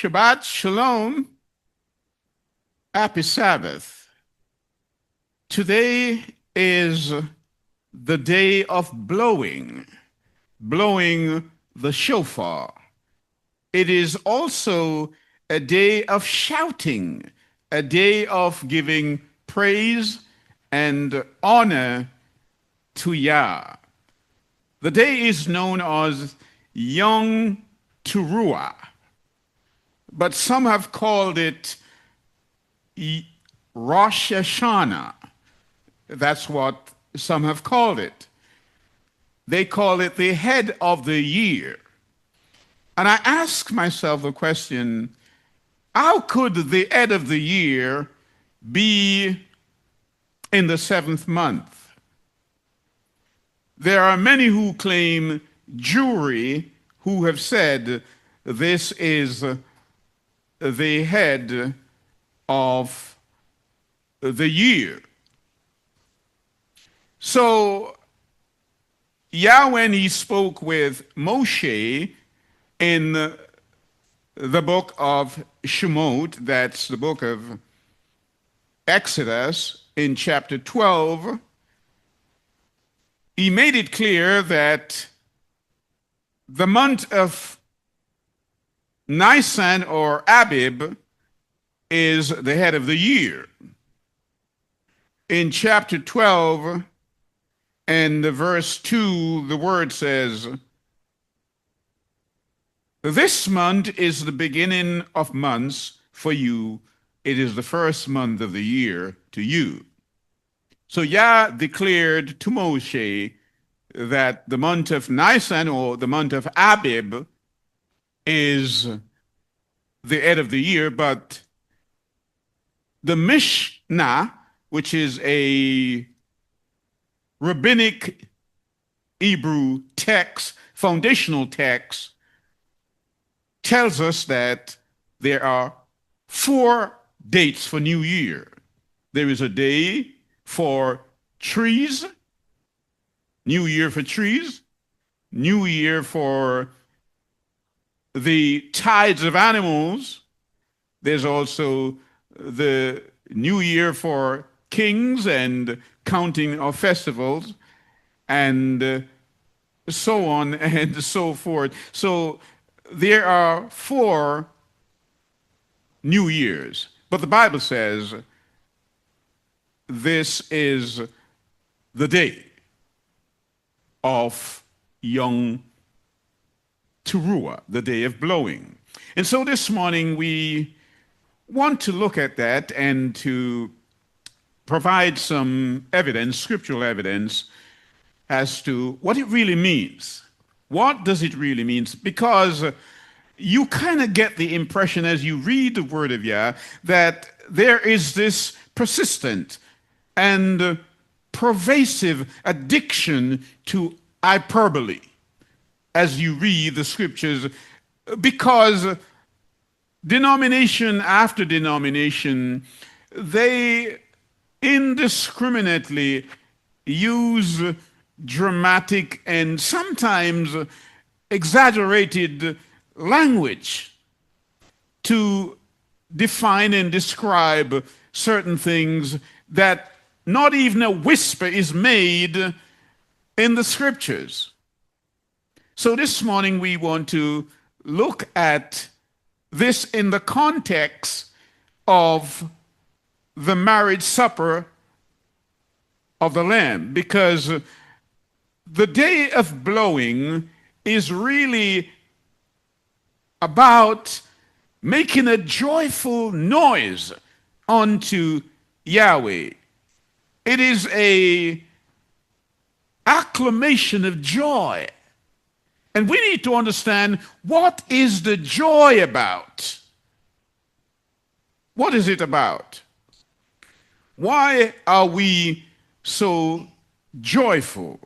Shabbat Shalom. Happy Sabbath. Today is the day of blowing the shofar. It is also a day of shouting, a day of giving praise and honor to Yah. The day is known as Yom Teruah, but some have called it Rosh Hashanah. That's what some have called it. They call it the head of the year. And I ask myself the question, how could the head of the year be in the seventh month? There are many who claim Jewry who have said this is the head of the year. So Yah, when he spoke with Moshe in the book of Shemot, that's the book of Exodus, in chapter 12, he made it clear that the month of Nisan or Abib is the head of the year. In chapter 12 and verse 2, the word says, "This month is the beginning of months for you. It is the first month of the year to you." So Yah declared to Moshe that the month of Nisan or the month of Abib is the head of the year, but the Mishnah, which is a rabbinic Hebrew text, foundational text, tells us that there are 4 dates for New Year. There is a day for trees, New Year for trees, New Year for the tides of animals. There's also the New Year for kings and counting of festivals, and so on and so forth. So there are 4 New Years, but the Bible says this is the day of Yom Teruah, the day of blowing. And so this morning we want to look at that and to provide some evidence, scriptural evidence, as to what it really means. What does it really mean? Because you kind of get the impression as you read the word of Yah that there is this persistent and pervasive addiction to hyperbole as you read the scriptures, because denomination after denomination, they indiscriminately use dramatic and sometimes exaggerated language to define and describe certain things that not even a whisper is made in the scriptures. So this morning we want to look at this in the context of the marriage supper of the Lamb, because the day of blowing is really about making a joyful noise unto Yahweh. It is a acclamation of joy. And we need to understand, what is the joy about? What is it about? Why are we so joyful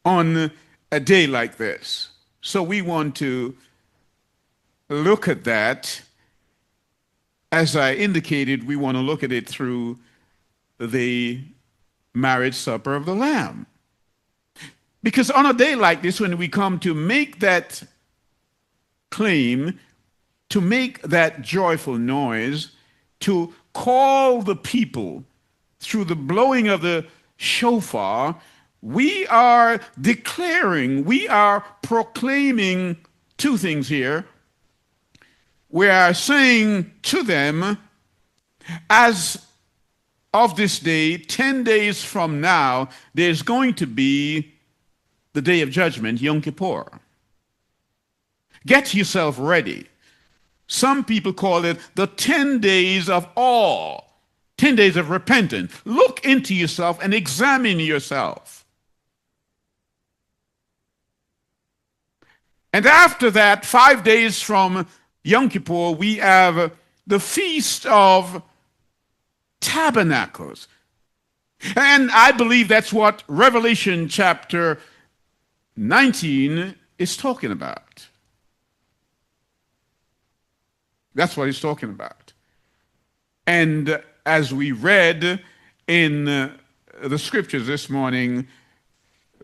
on a day like this? So we want to look at that. As I indicated, we want to look at it through the marriage supper of the Lamb. Because on a day like this, when we come to make that claim, to make that joyful noise, to call the people through the blowing of the shofar, we are declaring, we are proclaiming two things here. We are saying to them, as of this day, 10 days from now, there's going to be the day of judgment, Yom Kippur. Get yourself ready. Some people call it the 10 days of awe, 10 days of repentance. Look into yourself and examine yourself. And after that, 5 days from Yom Kippur, we have the Feast of Tabernacles. And I believe that's what Revelation chapter 19 is talking about. That's what he's talking about. And as we read in the scriptures this morning,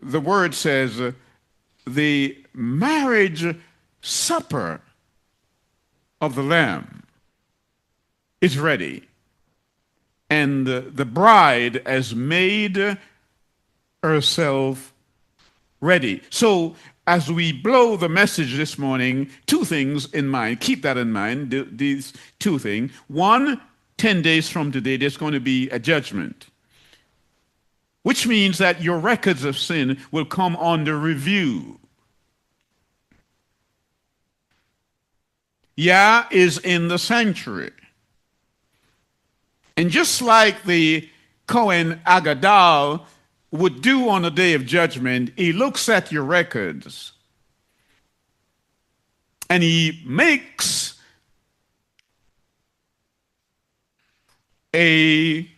the word says the marriage supper of the Lamb is ready. And the bride has made herself ready. So as we blow the message this morning, two things in mind. Keep that in mind, these two things. One, 10 days from today, there's going to be a judgment, which means that your records of sin will come under review. Yah is in the sanctuary. And just like the Kohen Agadal would do on the day of judgment, he looks at your records and he makes a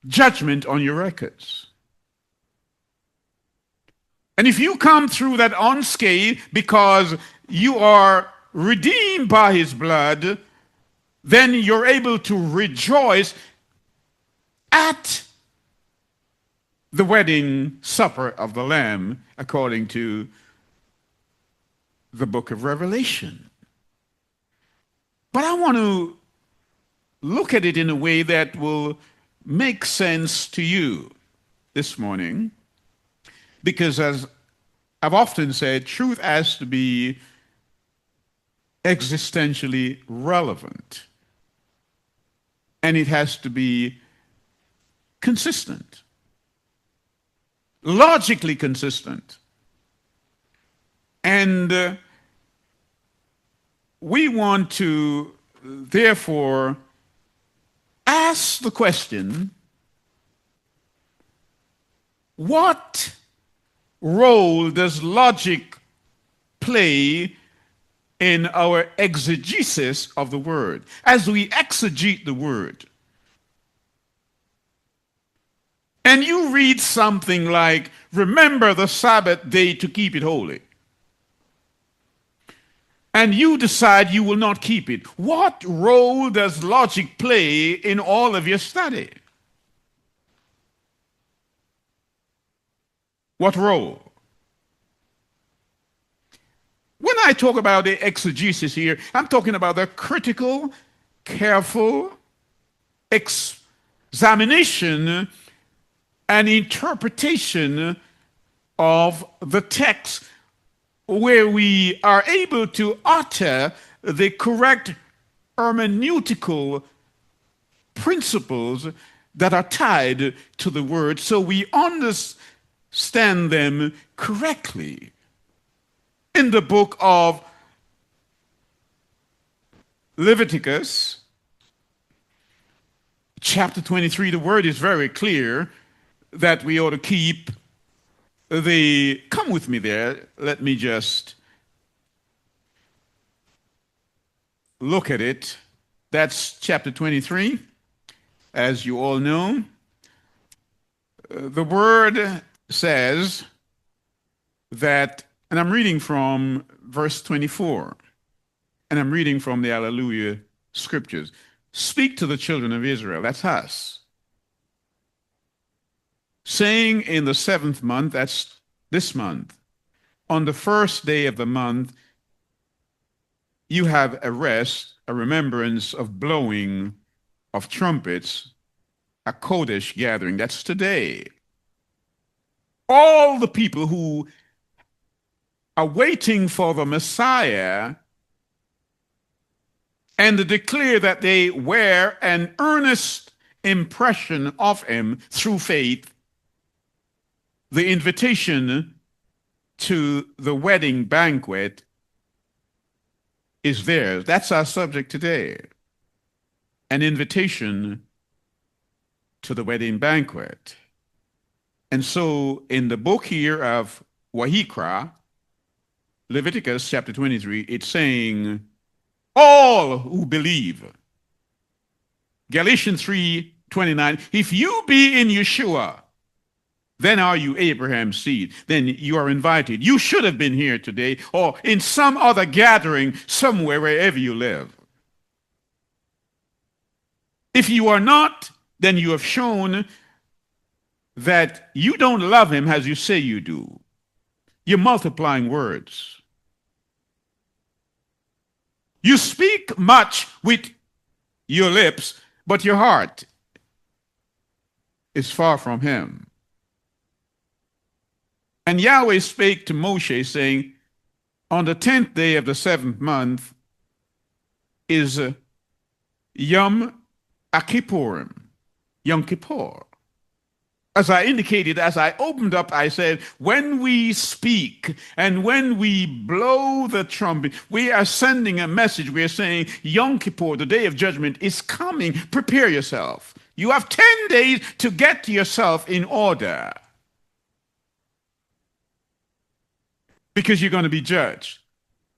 judgment on your records. And if you come through that unscathed because you are redeemed by his blood, then you're able to rejoice at the wedding supper of the Lamb, according to the book of Revelation. But I want to look at it in a way that will make sense to you this morning, because as I've often said, truth has to be existentially relevant. And it has to be consistent, logically consistent. And we want to, therefore, ask the question, what role does logic play in our exegesis of the word, as we exegete the word? And you read something like, remember the Sabbath day to keep it holy. And you decide you will not keep it. What role does logic play in all of your study? What role? When I talk about the exegesis here, I'm talking about the critical, careful examination and interpretation of the text, where we are able to utter the correct hermeneutical principles that are tied to the word, so we understand them correctly. In the book of Leviticus, chapter 23, the word is very clear that we ought to keep come with me there. Let me just look at it. That's chapter 23, as you all know. The word says that, and I'm reading from verse 24, and I'm reading from the Hallelujah scriptures. Speak to the children of Israel, that's us, saying in the 7th month, that's this month, on the first day of the month, you have a rest, a remembrance of blowing of trumpets, a Kodesh gathering. That's today. All the people who are waiting for the Messiah and to declare that they wear an earnest impression of him through faith, the invitation to the wedding banquet is theirs. That's our subject today. An invitation to the wedding banquet. And so in the book here of Wahikra, Leviticus chapter 23, it's saying, all who believe. Galatians 3:29, if you be in Yeshua, then are you Abraham's seed. Then you are invited. You should have been here today or in some other gathering somewhere wherever you live. If you are not, then you have shown that you don't love him as you say you do. You're multiplying words. You speak much with your lips, but your heart is far from him. And Yahweh spake to Moshe, saying, on the 10th day of the 7th month is Yom Kippurim, Yom Kippur. As I indicated, as I opened up, I said, when we speak and when we blow the trumpet, we are sending a message. We are saying, Yom Kippur, the day of judgment, is coming. Prepare yourself. You have 10 days to get yourself in order because you're going to be judged.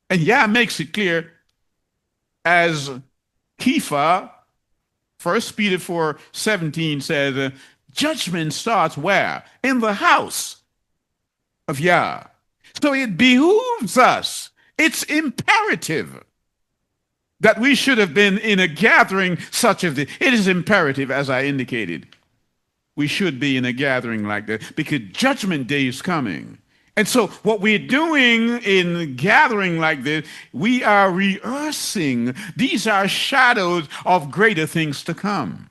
And Yah makes it clear as Kepha, 1 Peter 4:17 says, judgment starts where? In the house of Yah. So it behooves us. It's imperative that we should have been in a gathering such as this. It is imperative, as I indicated. We should be in a gathering like that because judgment day is coming. And so what we're doing in gathering like this, we are rehearsing. These are shadows of greater things to come.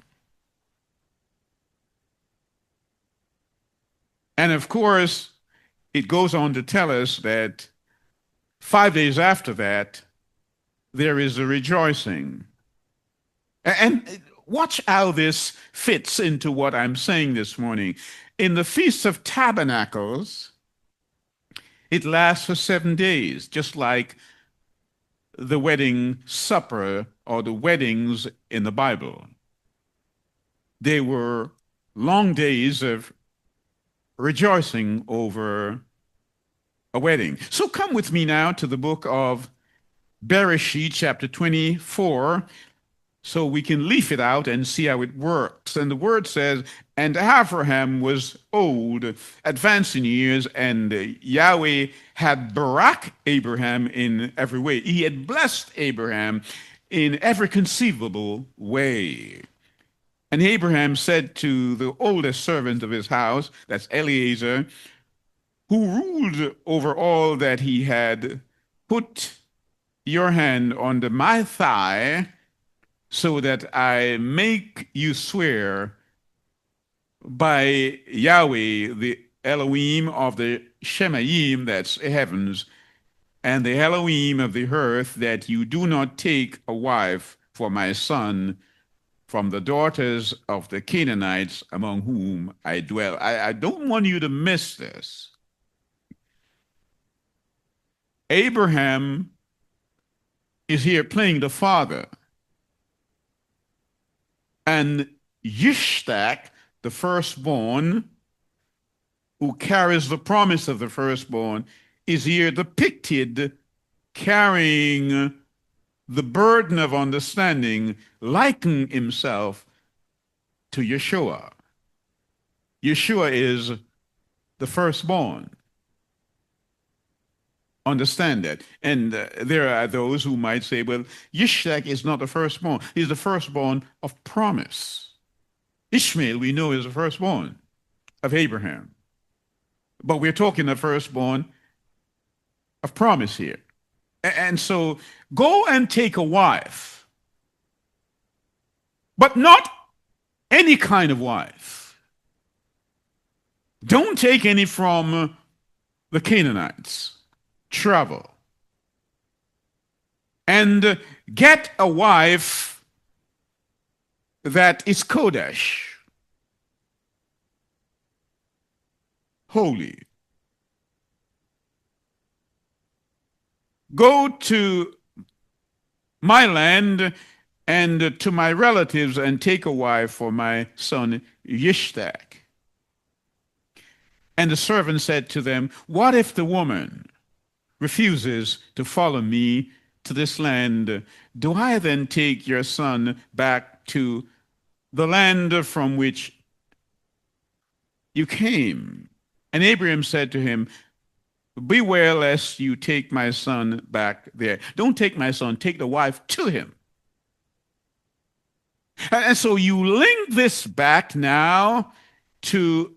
And of course, it goes on to tell us that 5 days after that, there is a rejoicing. And watch how this fits into what I'm saying this morning. In the Feast of Tabernacles, it lasts for 7 days, just like the wedding supper or the weddings in the Bible. They were long days of rejoicing over a wedding. So come with me now to the book of Bereshith, chapter 24, so we can leaf it out and see how it works. And the word says, and Abraham was old, advanced in years, and Yahweh had barak Abraham in every way. He had blessed Abraham in every conceivable way. And Abraham said to the oldest servant of his house, that's Eliezer, who ruled over all that he had, put your hand under my thigh so that I make you swear by Yahweh, the Elohim of the Shemayim, that's heavens, and the Elohim of the earth, that you do not take a wife for my son from the daughters of the Canaanites among whom I dwell. I don't want you to miss this. Abraham is here playing the father. And Yishtak, the firstborn, who carries the promise of the firstborn, is here depicted carrying the burden of understanding, likening himself to Yeshua. Yeshua is the firstborn. Understand that. And there are those who might say, well, Yishak is not the firstborn. He's the firstborn of promise. Ishmael, we know, is the firstborn of Abraham. But we're talking the firstborn of promise here. And so go and take a wife, but not any kind of wife. Don't take any from the Canaanites. Travel and get a wife that is Kodesh, holy. Go to my land and to my relatives and take a wife for my son Yishtak. And the servant said to them, what if the woman refuses to follow me to this land? Do I then take your son back to the land from which you came? And Abraham said to him, beware lest you take my son back there. Don't take my son, take the wife to him. And so you link this back now to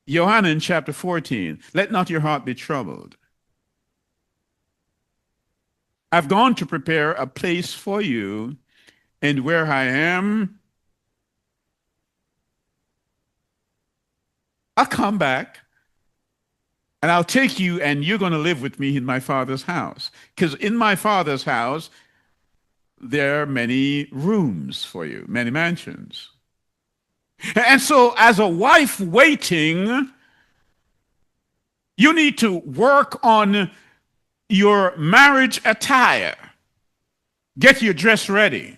Yohanan chapter 14. Let not your heart be troubled. I've gone to prepare a place for you, and where I am, I'll come back and I'll take you, and you're going to live with me in my Father's house. Because in my Father's house, there are many rooms for you, many mansions. And so, as a wife waiting, you need to work on your marriage attire. Get your dress ready.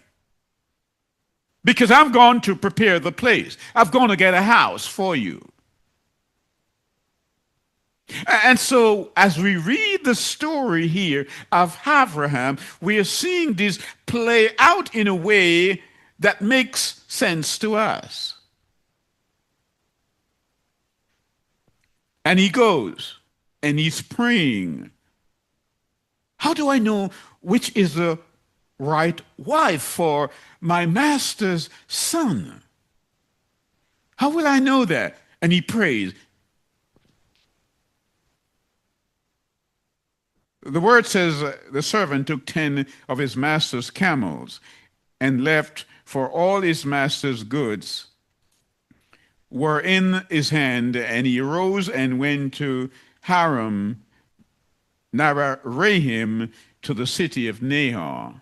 Because I'm going to prepare the place. I'm going to get a house for you. And so, as we read the story here of Abraham, we are seeing this play out in a way that makes sense to us. And he goes and he's praying. How do I know which is the right wife for my master's son? How will I know that? And he prays. The word says the servant took 10 of his master's camels and left, for all his master's goods were in his hand, and he arose and went to Haram Naharaim, to the city of Nahor.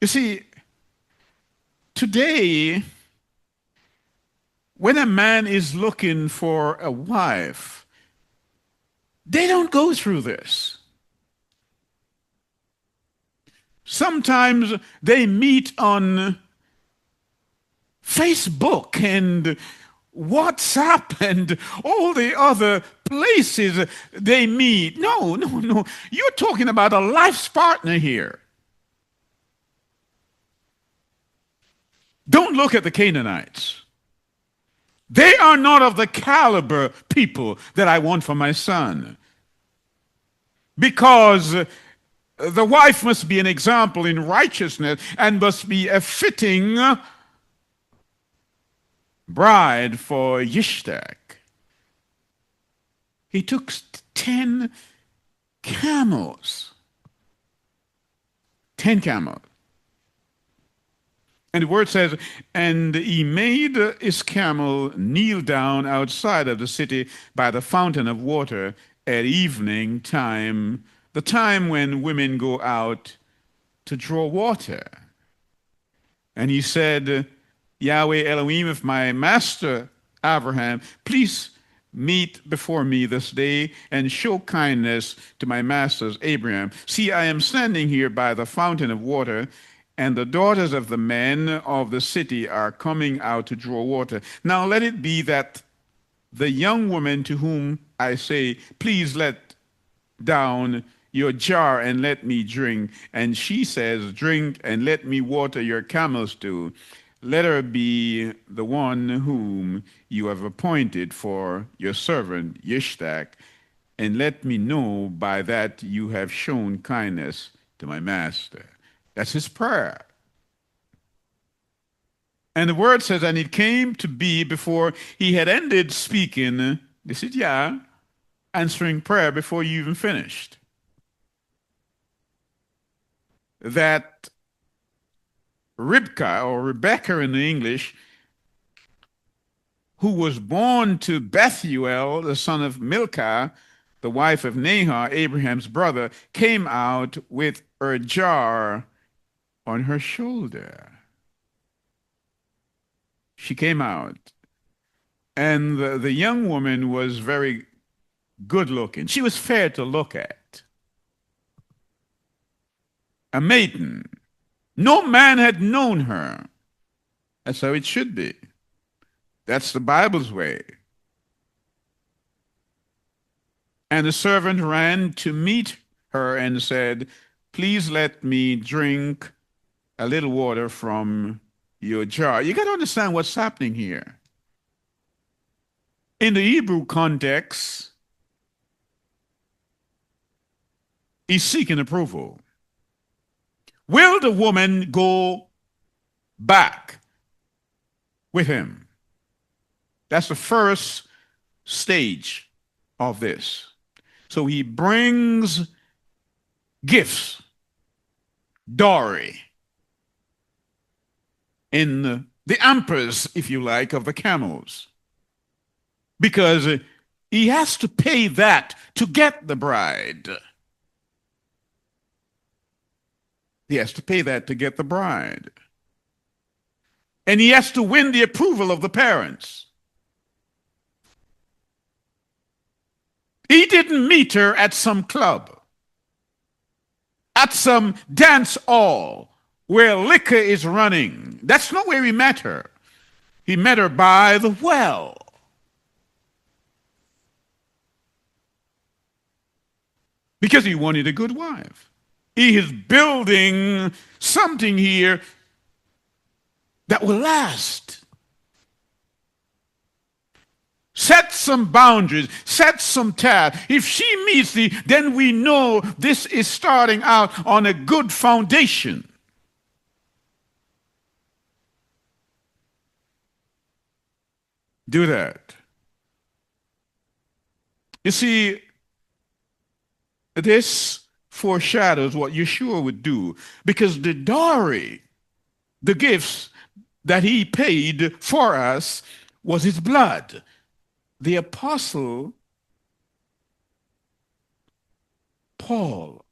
You see, today, when a man is looking for a wife, they don't go through this. Sometimes they meet on Facebook and WhatsApp and all the other places they meet. No. You're talking about a life's partner here. Don't look at the Canaanites. They are not of the caliber people that I want for my son. Because the wife must be an example in righteousness and must be a fitting bride for Yishtak. He took 10 camels. 10 camels. And the word says, and he made his camel kneel down outside of the city by the fountain of water at evening time, the time when women go out to draw water. And he said, Yahweh Elohim of my master Abraham, please meet before me this day and show kindness to my master's Abraham. See, I am standing here by the fountain of water, and the daughters of the men of the city are coming out to draw water. Now let it be that the young woman to whom I say, please let down your jar and let me drink, and she says, drink and let me water your camels too. Let her be the one whom you have appointed for your servant Yishtak, and let me know by that you have shown kindness to my master. That's his prayer. And the word says, and it came to be before he had ended speaking, this is Yah, answering prayer before you even finished. That Ribka, or Rebecca in the English, who was born to Bethuel, the son of Milcah, the wife of Nahor, Abraham's brother, came out with a jar on her shoulder. She came out, and the young woman was very good looking. She was fair to look at. A maiden. No man had known her. That's how it should be. That's the Bible's way. And the servant ran to meet her and said, "Please let me drink a little water from your jar." You got to understand what's happening here. In the Hebrew context, he's seeking approval. Will the woman go back with him? That's the first stage of this. So he brings gifts, dowry, in the ampers, if you like, of the camels, because he has to pay that to get the bride. He has to pay that to get the bride. And he has to win the approval of the parents. He didn't meet her at some club, at some dance hall where liquor is running. That's not where he met her. He met her by the well. Because he wanted a good wife. He is building something here that will last. Set some boundaries, set some tab. If she meets thee, then we know this is starting out on a good foundation. Do that. You see, this foreshadows what Yeshua would do, because the dowry, the gifts that he paid for us, was his blood. The apostle Paul,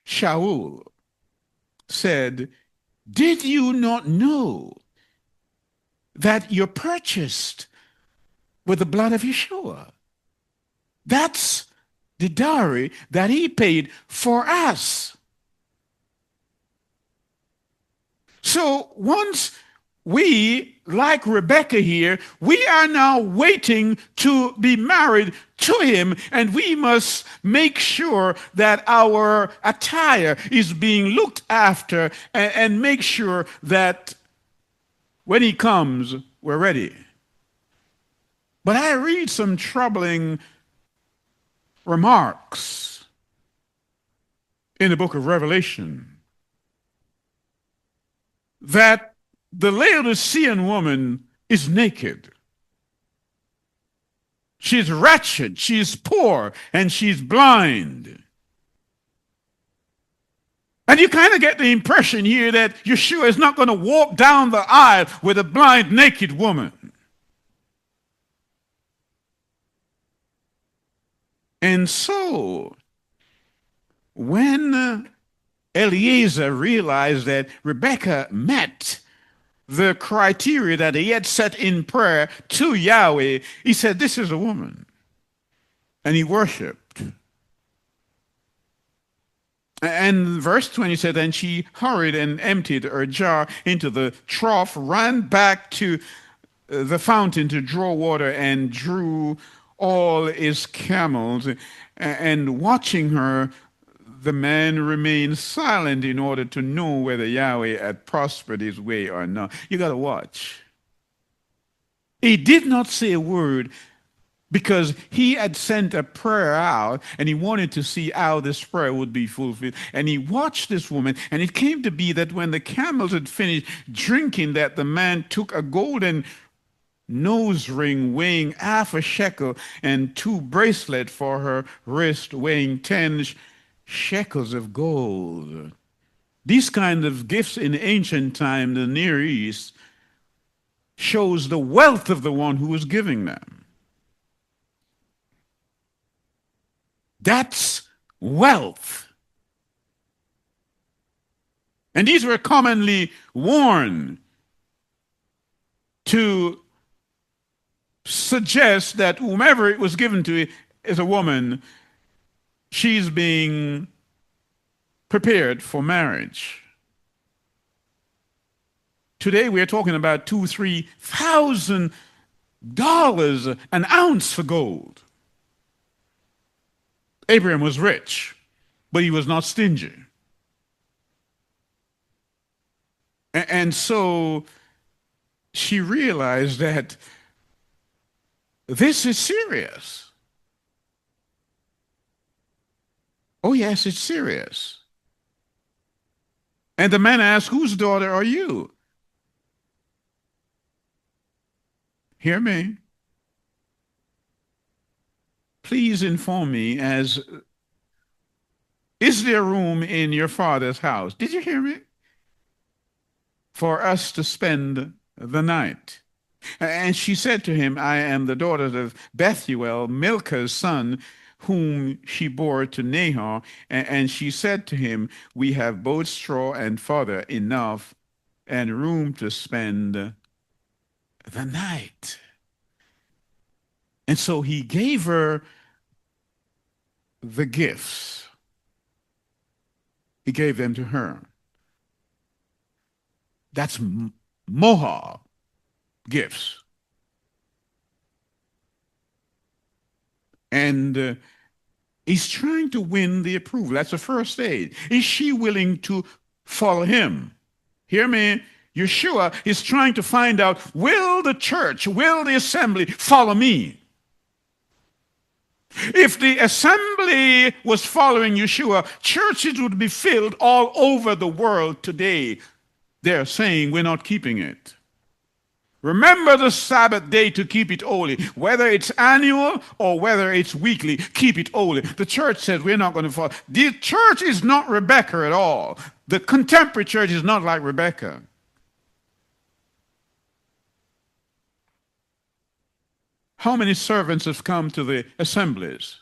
Shaul, said, "Did you not know that you're purchased with the blood of Yeshua?" That's the dowry that he paid for us. So once we, like Rebecca here, we are now waiting to be married to him, and we must make sure that our attire is being looked after, and make sure that when he comes, we're ready. But I read some troubling remarks in the book of Revelation that the Laodicean woman is naked. She's wretched, she's poor, and she's blind. And you kind of get the impression here that Yeshua is not going to walk down the aisle with a blind, naked woman. And so, when Eliezer realized that Rebecca met the criteria that he had set in prayer to Yahweh, he said, "This is a woman." And he worshiped. And verse 20 said, "And she hurried and emptied her jar into the trough, ran back to the fountain to draw water, and drew all his camels." And watching her, the man remained silent in order to know whether Yahweh had prospered his way or not. You got to watch. He did not say a word because he had sent a prayer out and he wanted to see how this prayer would be fulfilled. And he watched this woman, and it came to be that when the camels had finished drinking, that the man took a golden nose ring weighing half a shekel, and 2 bracelets for her wrist weighing 10 shekels of gold. These kind of gifts in ancient time, the Near East, shows the wealth of the one who was giving them. That's wealth. And these were commonly worn to suggest that whomever it was given to is a woman, she's being prepared for marriage. Today we're talking about $2,000-3,000 an ounce for gold. Abraham was rich, but he was not stingy. And so she realized that this is serious. Oh, yes, it's serious. And the man asked, whose daughter are you? Hear me. Please inform me is there room in your father's house? Did you hear me? For us to spend the night. And she said to him, I am the daughter of Bethuel, Milcah's son, whom she bore to Nahor. And she said to him, we have both straw and fodder enough and room to spend the night. And so he gave her the gifts. He gave them to her. That's mohar gifts. And he's trying to win the approval. That's the first stage. Is she willing to follow him? Hear me? Yeshua is trying to find out, will the church, will the assembly follow me? If the assembly was following Yeshua, churches would be filled all over the world today. They're saying we're not keeping it. Remember the Sabbath day to keep it holy. Whether it's annual or whether it's weekly, keep it holy. The church says we're not going to follow. The church is not Rebecca at all. The contemporary church is not like Rebecca. How many servants have come to the assemblies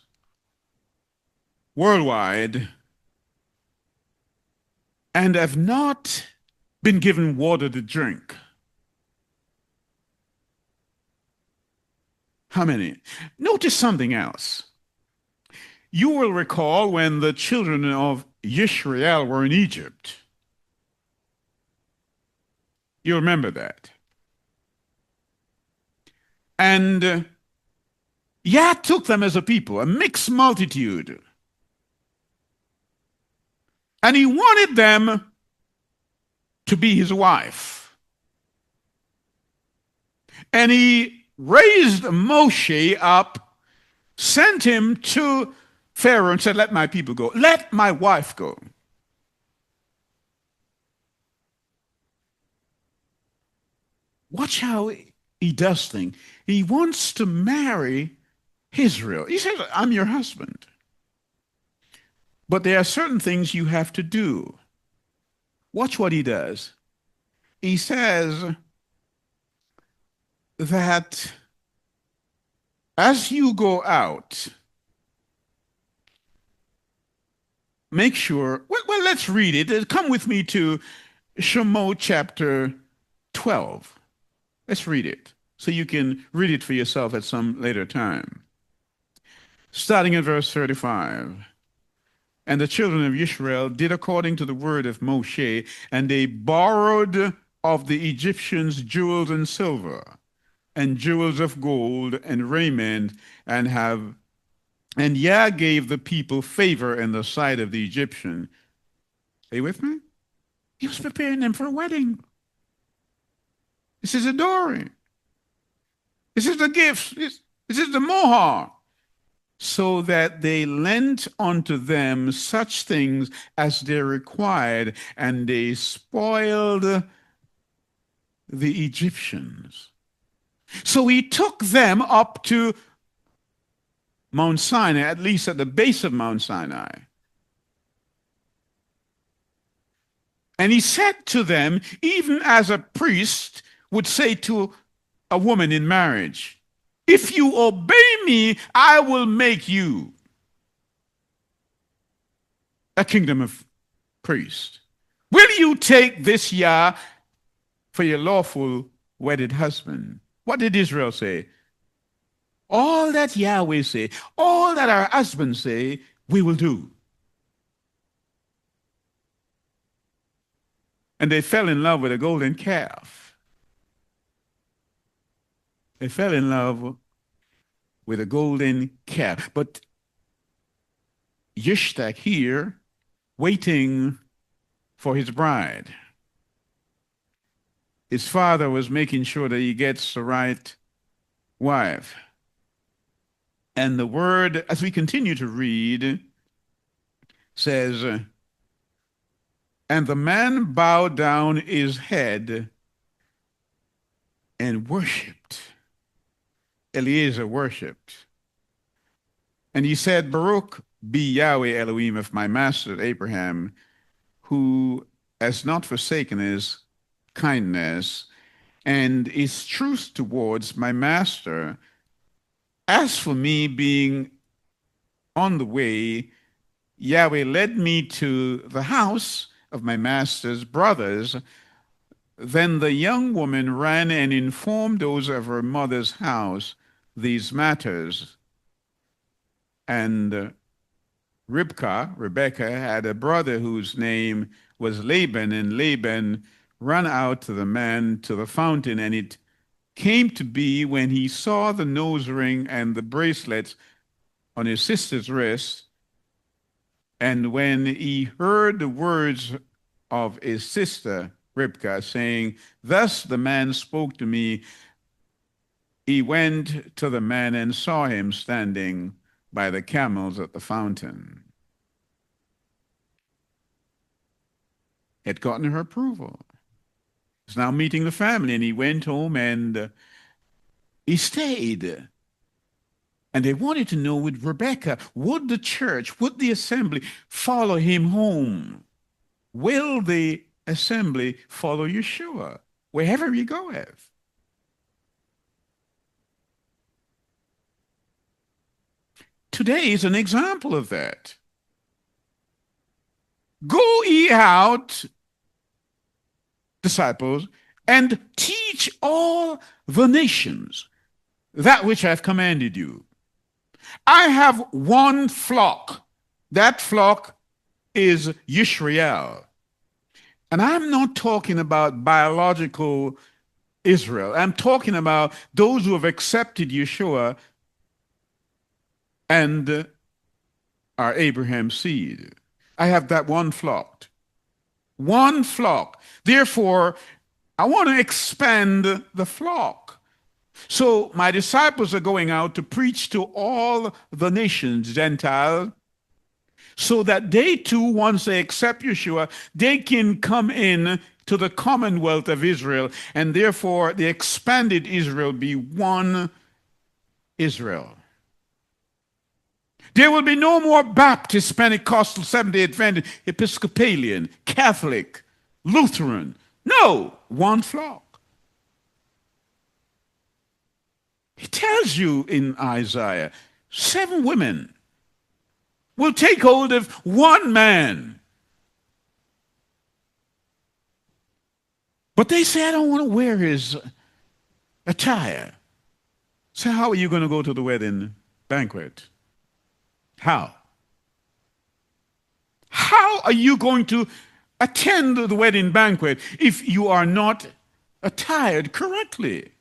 worldwide and have not been given water to drink? How many? Notice something else. You will recall when the children of Israel were in Egypt. You remember that. And Yah took them as a people, a mixed multitude. And he wanted them to be his wife. And he raised Moshe up, sent him to Pharaoh and said, let my people go. Let my wife go. Watch how he does things. He wants to marry Israel. He says, I'm your husband. But there are certain things you have to do. Watch what he does. He says that as you go out, make sure, well, let's read it. Come with me to Shemot chapter 12. Let's read it so you can read it for yourself at some later time. Starting at verse 35. And the children of Israel did according to the word of Moshe, and they borrowed of the Egyptians jewels and silver, and jewels of gold and raiment, and Yah gave the people favor in the sight of the Egyptian. Are you with me? He was preparing them for a wedding. This is a dowry. This is the gifts. This is the mohar. So that they lent unto them such things as they required, and they spoiled the Egyptians. So he took them up to Mount Sinai, at least at the base of Mount Sinai. And he said to them, even as a priest would say to a woman in marriage, if you obey me, I will make you a kingdom of priests. Will you take this Yah for your lawful wedded husband? What did Israel say? All that Yahweh say, all that our husbands say, we will do. And they fell in love with a golden calf. They fell in love with a golden calf. But Yishtak here, waiting for his bride. His father was making sure that he gets the right wife. And the word, as we continue to read, says, and the man bowed down his head and worshipped. Eliezer worshipped. And he said, Baruch be Yahweh Elohim of my master Abraham, who has not forsaken his kindness and his truth towards my master. As for me being on the way, Yahweh led me to the house of my master's brothers. Then the young woman ran and informed those of her mother's house these matters. And Rebekah, had a brother whose name was Laban, and Laban ran out to the man to the fountain, and it came to be when he saw the nose ring and the bracelets on his sister's wrist, and when he heard the words of his sister Ribkah, saying, thus the man spoke to me, he went to the man and saw him standing by the camels at the fountain. Had gotten her approval. He's now meeting the family, and he went home and he stayed. And they wanted to know with Rebekah, would the church, would the assembly follow him home? Will the assembly follow Yeshua wherever he goeth? Today is an example of that. Go ye out, disciples, and teach all the nations that which I have commanded you. I have one flock. That flock is Yisrael. And I'm not talking about biological Israel. I'm talking about those who have accepted Yeshua and are Abraham's seed. I have that one flock. One flock. Therefore, I want to expand the flock. So my disciples are going out to preach to all the nations, Gentile, so that they too, once they accept Yeshua, they can come in to the commonwealth of Israel, and therefore the expanded Israel be one Israel. There will be no more Baptist, Pentecostal, Seventh-day Adventist, Episcopalian, Catholic, Lutheran. No, one flock. He tells you in Isaiah, 7 women will take hold of one man. But they say, I don't want to wear his attire. So how are you going to go to the wedding banquet? How? How are you going to attend the wedding banquet if you are not attired correctly?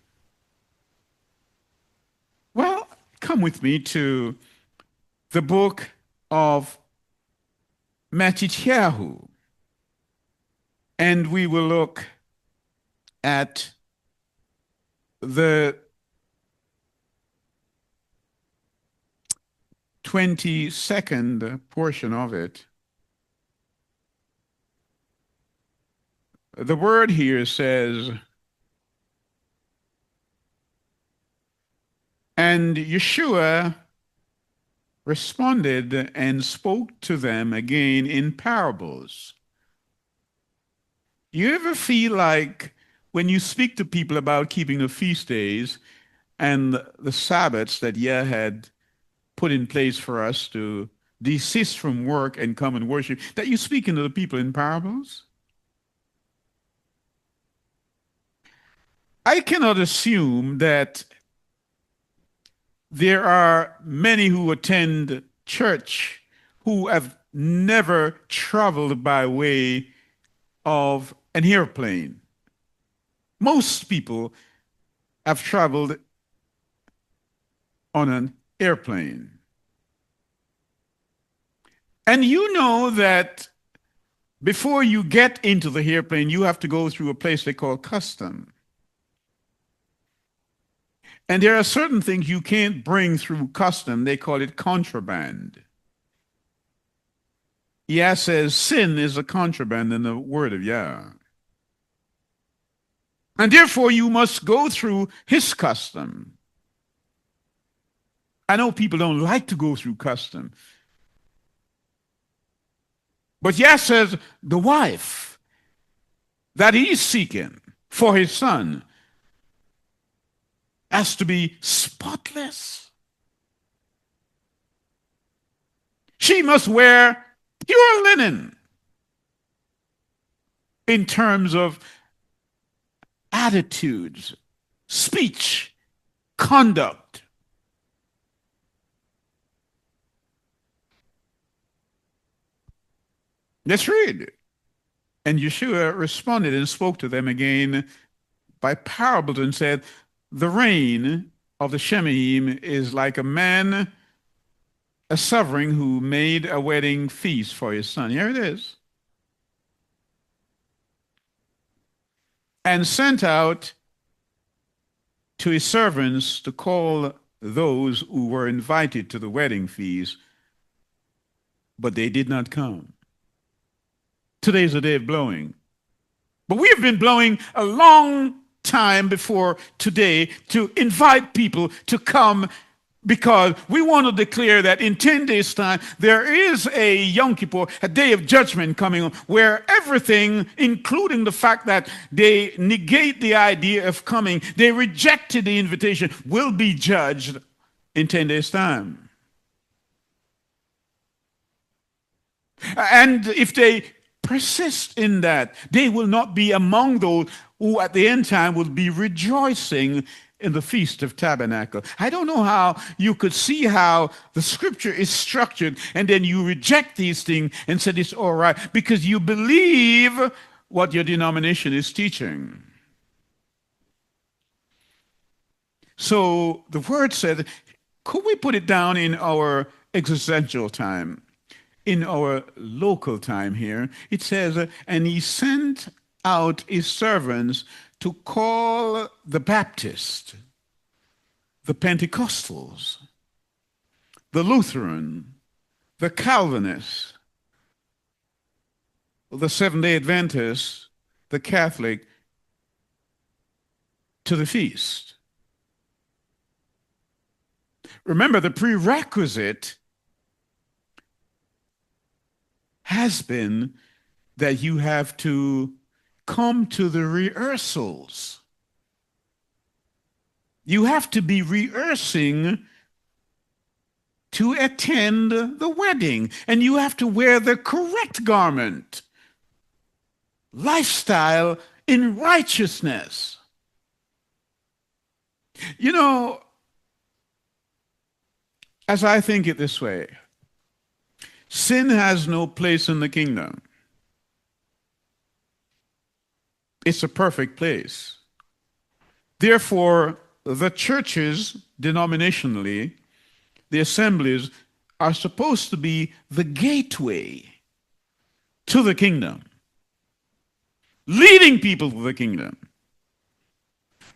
Well, come with me to the book of Matityahu, and we will look at the 22nd portion of it. The word here says, And Yeshua responded and spoke to them again in parables. You ever feel like when you speak to people about keeping the feast days and the Sabbaths that Yah had put in place for us to desist from work and come and worship, that you're speaking to the people in parables? I cannot assume that there are many who attend church who have never traveled by way of an airplane. Most people have traveled on an airplane. And you know that before you get into the airplane, you have to go through a place they call custom. And there are certain things you can't bring through custom. They call it contraband. Yah says sin is a contraband in the word of Yah. And therefore you must go through his custom. I know people don't like to go through custom. But Yah says the wife that he's seeking for his son has to be spotless. She must wear pure linen in terms of attitudes, speech, conduct. Let's read. And Yeshua responded and spoke to them again by parables and said, the reign of the Shemaim is like a man, a sovereign who made a wedding feast for his son. Here it is. And sent out to his servants to call those who were invited to the wedding feast, but they did not come. Today is the day of blowing. But we have been blowing a long time before today to invite people to come, because we want to declare that in 10 days' time there is a Yom Kippur, a day of judgment coming on, where everything, including the fact that they negate the idea of coming, they rejected the invitation, will be judged in 10 days' time. And if they persist in that, they will not be among those who at the end time will be rejoicing in the Feast of Tabernacle. I don't know how you could see how the scripture is structured and then you reject these things and said it's all right because you believe what your denomination is teaching. So the word said, could we put it down in our existential time? In our local time here, it says, and he sent out his servants to call the Baptist, the Pentecostals, the Lutheran, the Calvinist, the Seventh-day Adventist, the Catholic, to the feast. Remember, the prerequisite has been that you have to come to the rehearsals. You have to be rehearsing to attend the wedding, and you have to wear the correct garment. Lifestyle in righteousness. You know, as I think it this way, sin has no place in the kingdom. It's a perfect place. Therefore, the churches, denominationally, the assemblies, are supposed to be the gateway to the kingdom, leading people to the kingdom.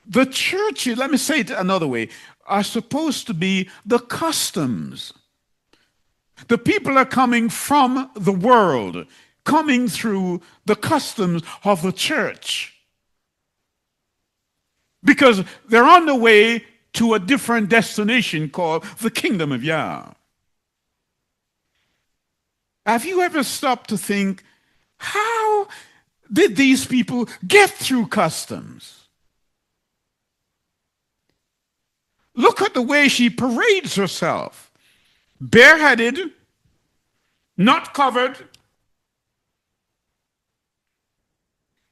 The churches, let me say it another way, are supposed to be the customs. The people are coming from the world, coming through the customs of the church. Because they're on the way to a different destination called the kingdom of Yah. Have you ever stopped to think, how did these people get through customs? Look at the way she parades herself, bareheaded, not covered,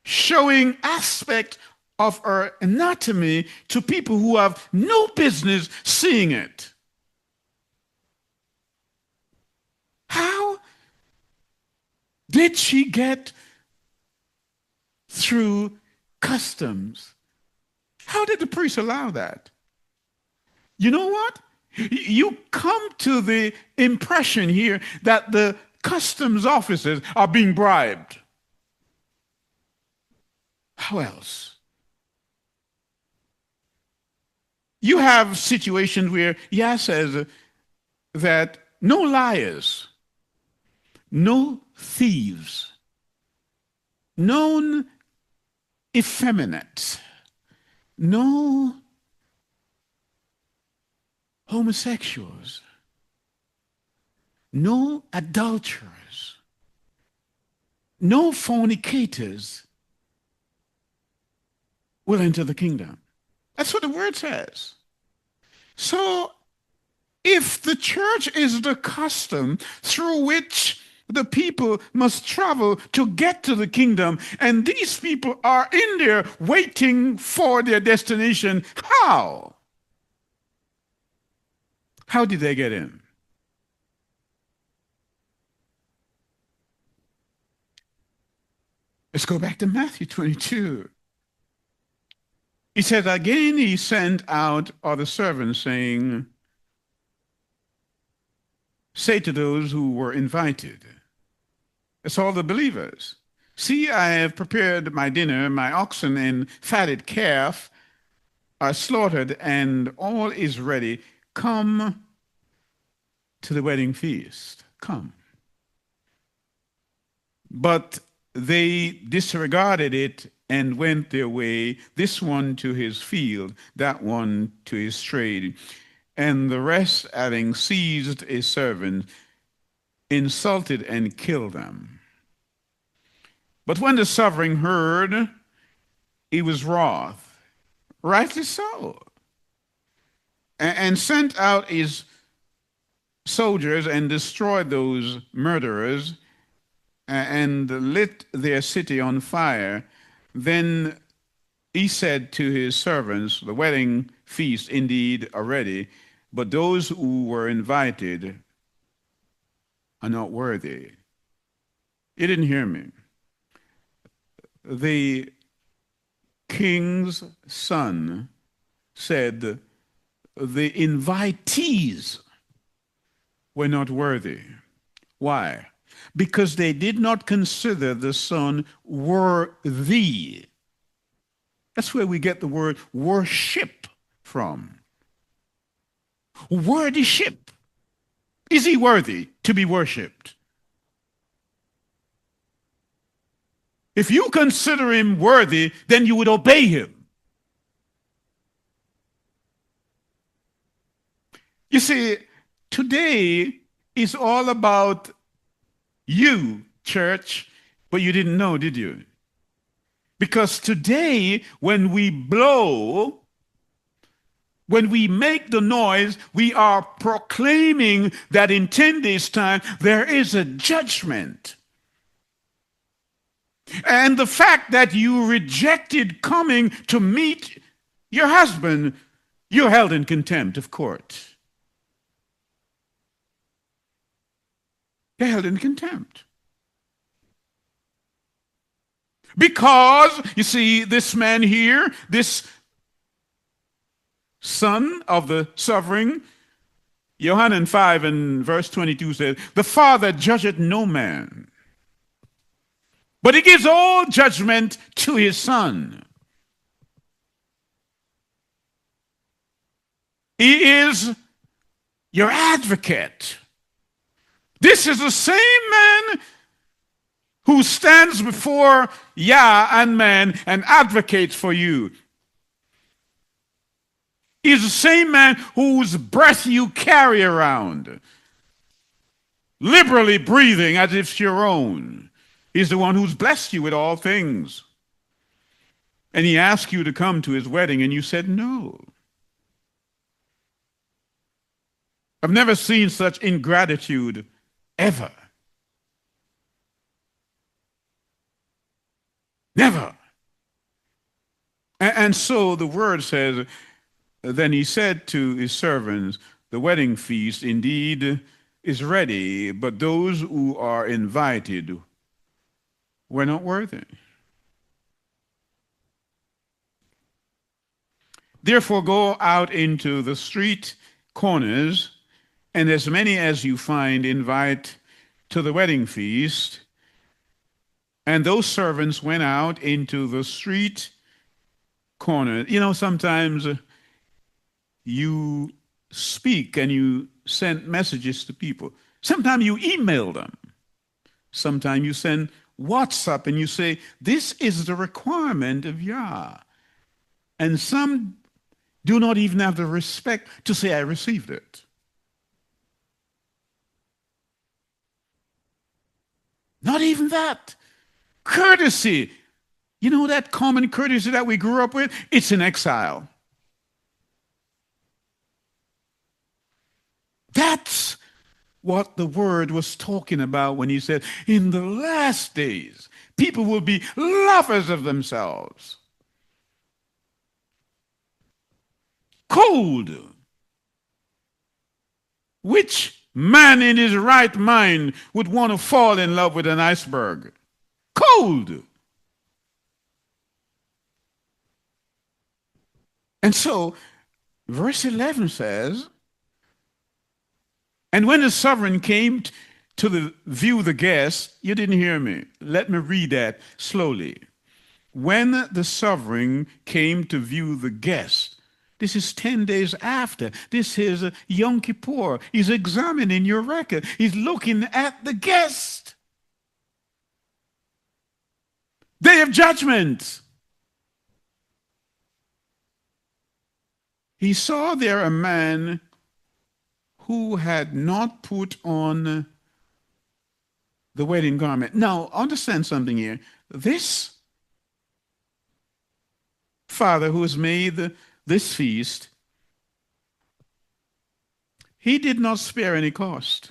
showing aspect of her anatomy to people who have no business seeing it. How did she get through customs? How did the priest allow that? You know what? You come to the impression here that the customs officers are being bribed. How else? You have situations where Yah says that no liars, no thieves, no effeminate, no homosexuals, no adulterers, no fornicators will enter the kingdom. That's what the word says. So if the church is the custom through which the people must travel to get to the kingdom, and these people are in there waiting for their destination, how? How did they get in? Let's go back to Matthew 22. He said, again he sent out other servants, saying, say to those who were invited. That's all the believers. See, I have prepared my dinner, my oxen and fatted calf are slaughtered, and all is ready. Come to the wedding feast. Come. But they disregarded it and went their way, this one to his field, that one to his trade. And the rest, having seized a servant, insulted and killed them. But when the sovereign heard, he was wroth, rightly so, and sent out his soldiers and destroyed those murderers and lit their city on fire. Then he said to his servants, the wedding feast indeed are ready, but those who were invited are not worthy. You didn't hear me. The king's son said the invitees were not worthy. Why? Because they did not consider the son worthy. That's where we get the word worship from. Worthyship. Is he worthy to be worshipped? If you consider him worthy, then you would obey him. You see, today is all about you, church, but you didn't know, did you? Because today, when we blow, when we make the noise, we are proclaiming that in 10 days' time, there is a judgment. And the fact that you rejected coming to meet your husband, you're held in contempt of court. They're held in contempt. Because, you see, this man here, this son of the sovereign, Yohanan 5 and verse 22 says, the Father judgeth no man, but he gives all judgment to his Son. He is your advocate. This is the same man who stands before Yah and man and advocates for you. He's the same man whose breath you carry around, liberally breathing as if it's your own. He's the one who's blessed you with all things. And he asked you to come to his wedding, and you said no. I've never seen such ingratitude ever. Never. And so the word says, then he said to his servants, the wedding feast indeed is ready, but those who are invited were not worthy. Therefore, go out into the street corners, and as many as you find, invite to the wedding feast. And those servants went out into the street corner. You know, sometimes you speak and you send messages to people. Sometimes you email them. Sometimes you send WhatsApp and you say, this is the requirement of Yah. And some do not even have the respect to say, I received it. Not even that. Courtesy. You know that common courtesy that we grew up with? It's in exile. That's what the word was talking about when he said, in the last days, people will be lovers of themselves. Cold. Which man in his right mind would want to fall in love with an iceberg? Cold. And so, verse 11 says, and when the sovereign came to view the guests, you didn't hear me. Let me read that slowly. When the sovereign came to view the guests, this is 10 days after. This is Yom Kippur. He's examining your record. He's looking at the guest. Day of judgment. He saw there a man who had not put on the wedding garment. Now, understand something here. This father who has made this feast, he did not spare any cost.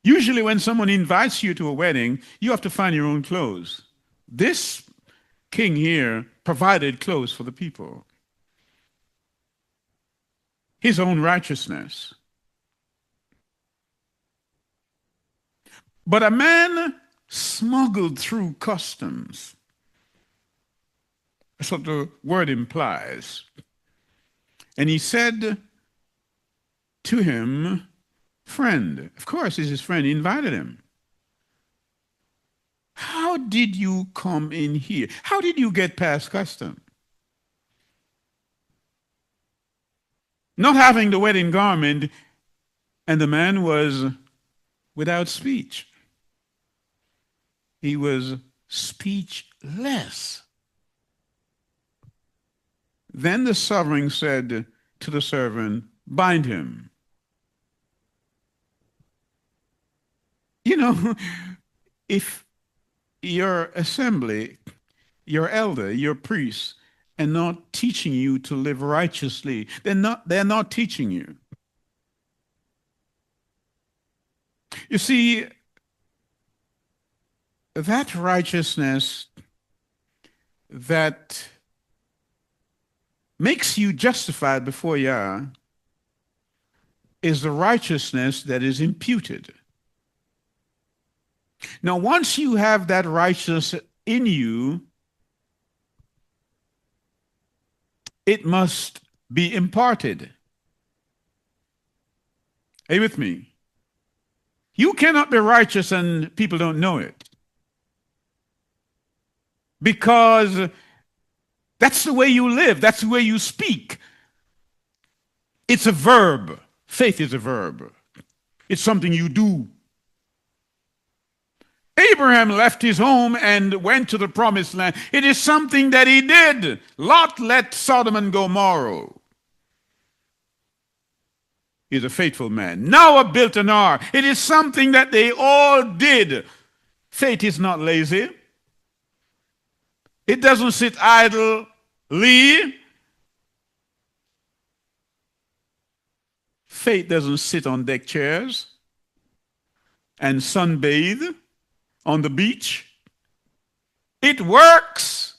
Usually when someone invites you to a wedding, you have to find your own clothes. This king here provided clothes for the people. His own righteousness. But a man smuggled through customs. That's what the word implies. And he said to him, friend, of course, he's his friend, he invited him. How did you come in here? How did you get past custom? Not having the wedding garment, and the man was without speech. He was speechless. Then the sovereign said to the servant, bind him. You know, if your assembly, your elder, your priest, and not teaching you to live righteously, they're not teaching you. You see, that righteousness that makes you justified before Yah is the righteousness that is imputed. Now, once you have that righteousness in you, it must be imparted. Are you with me? You cannot be righteous and people don't know it. Because that's the way you live. That's the way you speak. It's a verb. Faith is a verb. It's something you do. Abraham left his home and went to the promised land. It is something that he did. Lot left Sodom and Gomorrah. He's a faithful man. Noah built an ark. It is something that they all did. Faith is not lazy. It doesn't sit idly. Faith doesn't sit on deck chairs and sunbathe on the beach. It works.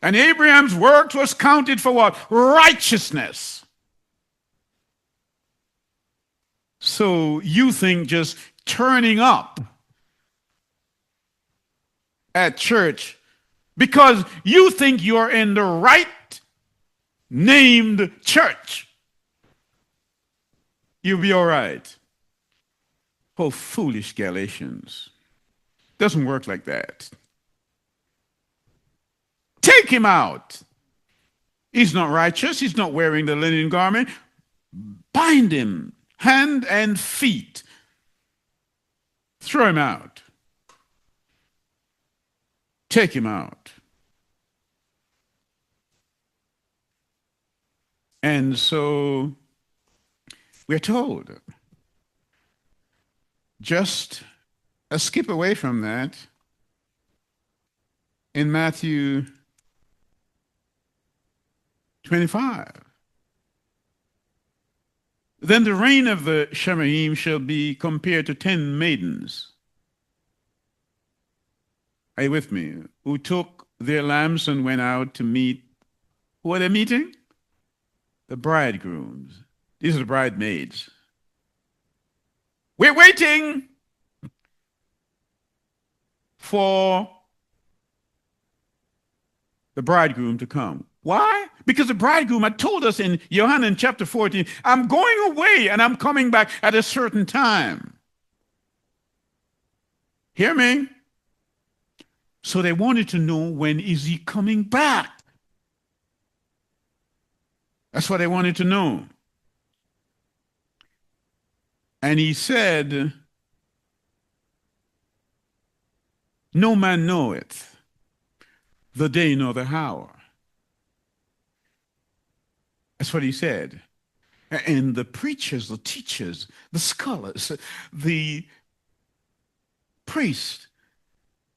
And Abraham's work was counted for what? Righteousness. So you think just turning up at church because you think you're in the right named church, you'll be all right. Oh, foolish Galatians. Doesn't work like that. Take him out. He's not righteous. He's not wearing the linen garment. Bind him, hand and feet. Throw him out. Take him out. And so we're told, just a skip away from that, in Matthew 25. Then the reign of the Shemaim shall be compared to 10 maidens. Are you with me? Who took their lamps and went out to meet. Who are they meeting? The bridegrooms. These are the bridesmaids. We're waiting for the bridegroom to come. Why? Because the bridegroom had told us in John chapter 14, I'm going away and I'm coming back at a certain time. Hear me? So they wanted to know, when is he coming back? That's what they wanted to know. And he said, no man knoweth the day nor the hour. That's what he said. And the preachers, the teachers, the scholars, the priests,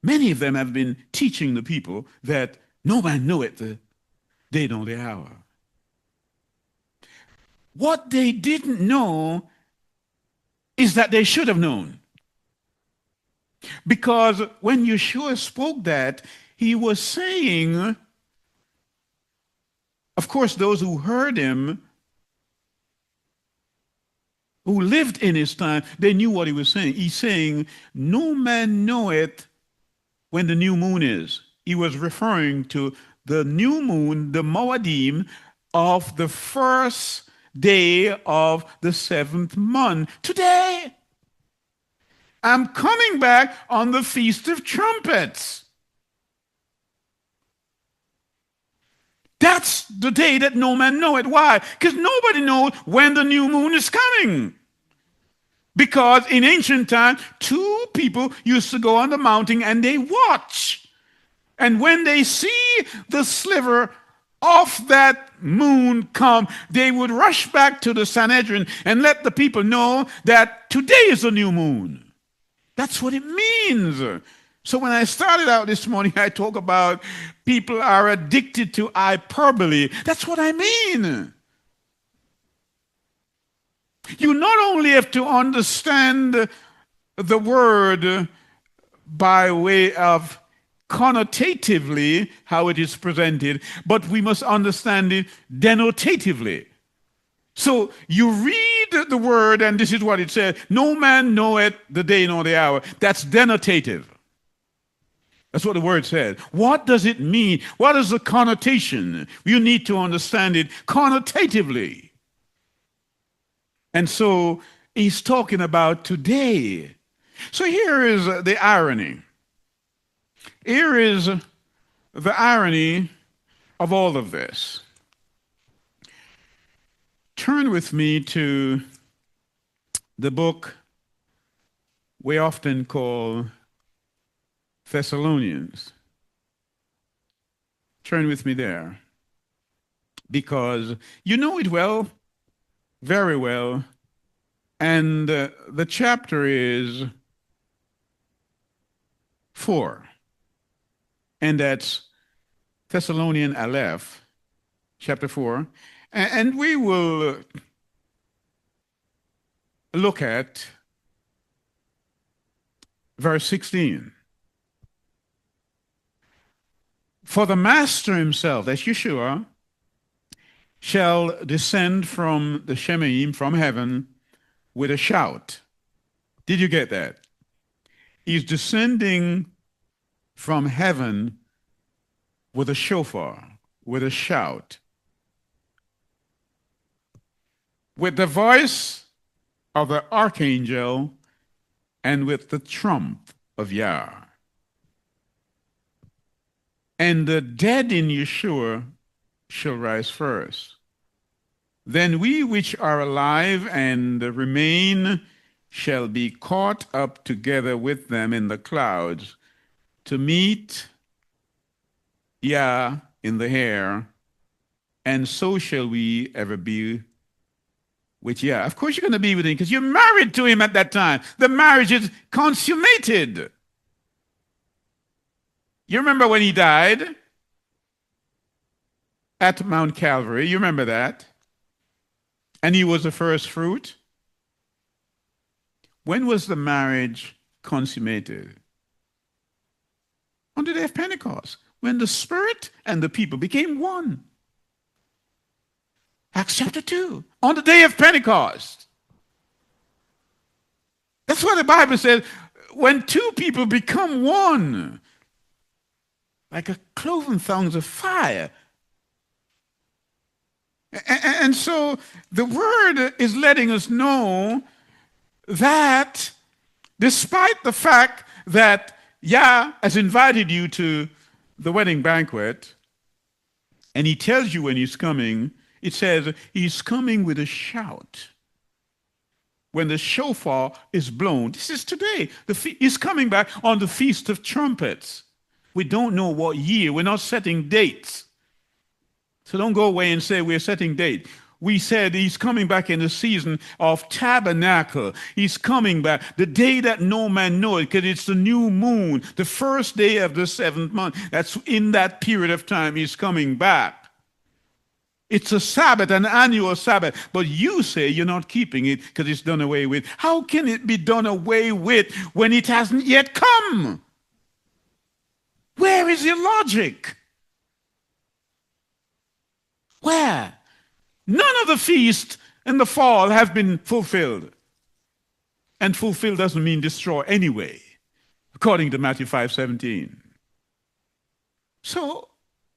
many of them have been teaching the people that no man knoweth the day nor the hour. What they didn't know is that they should have known. Because when Yeshua spoke that, he was saying, of course, those who heard him, who lived in his time, they knew what he was saying. He's saying, no man knoweth when the new moon is. He was referring to the new moon, the Moedim, of the first day of the 7th month. Today, I'm coming back on the Feast of Trumpets. That's the day that no man knoweth. Why? Because nobody knows when the new moon is coming. Because in ancient times, 2 people used to go on the mountain and they watch. And when they see the sliver of that moon come, they would rush back to the Sanhedrin and let the people know that today is a new moon. That's what it means. So when I started out this morning, I talk about people are addicted to hyperbole. That's what I mean. You not only have to understand the word by way of connotatively how it is presented, but we must understand it denotatively. So you read the word, and this is what it says: no man knoweth the day nor the hour. That's denotative. That's what the word says. What does it mean? What is the connotation? You need to understand it connotatively. And so he's talking about today. So here is the irony. Here is the irony of all of this. Turn with me to the book we often call Thessalonians. Turn with me there, because you know it well, very well, and the chapter is 4, and that's Thessalonian Aleph, chapter 4, and we will look at verse 16. For the Master himself, that's Yeshua, shall descend from the Shemaim, from heaven, with a shout. Did you get that? He's descending from heaven with a shofar, with a shout, with the voice of the archangel, and with the trump of Yah. And the dead in Yeshua shall rise first. Then we which are alive and remain shall be caught up together with them in the clouds to meet Yah in the air, and so shall we ever be with Yah. Of course you're going to be with him because you're married to him at that time. The marriage is consummated. You remember when he died at Mount Calvary? You remember that? And he was the first fruit. When was the marriage consummated? On the day of Pentecost, when the Spirit and the people became one. Acts chapter 2, on the day of Pentecost. That's what the Bible says. When two people become one, like a cloven tongues of fire. And so the word is letting us know that despite the fact that Yah has invited you to the wedding banquet, and he tells you when he's coming, it says he's coming with a shout. When the shofar is blown, this is today. He's coming back on the Feast of Trumpets. We don't know what year. We're not setting dates. So don't go away and say we're setting date. We said he's coming back in the season of tabernacle. He's coming back the day that no man knows, because it's the new moon, the first day of the 7th month. That's in that period of time he's coming back. It's a Sabbath, an annual Sabbath. But you say you're not keeping it because it's done away with. How can it be done away with when it hasn't yet come? Where is your logic? Where? None of the feasts in the fall have been fulfilled. And fulfilled doesn't mean destroy anyway, according to Matthew 5:17. So,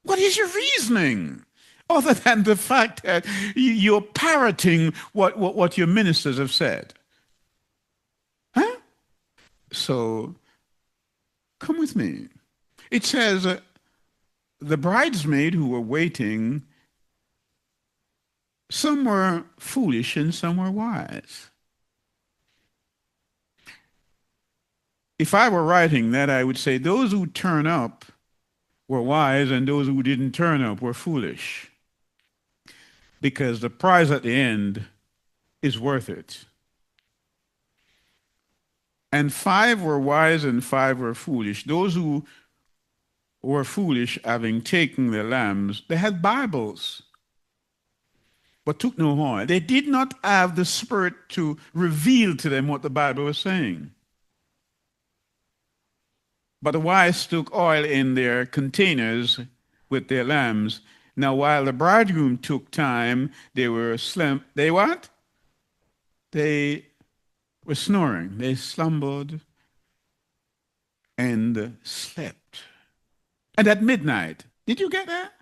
what is your reasoning? Other than the fact that you're parroting what your ministers have said. Huh? So, come with me. It says, the bridesmaid who were waiting, some were foolish and some were wise. If I were writing that, I would say those who turn up were wise and those who didn't turn up were foolish. Because the prize at the end is worth it. And 5 were wise and 5 were foolish. Those who were foolish, having taken their lambs, they had Bibles, but took no oil. They did not have the Spirit to reveal to them what the Bible was saying. But the wise took oil in their containers with their lambs. Now, while the bridegroom took time, they were They what? They were snoring. They slumbered and slept. And at midnight, did you get that?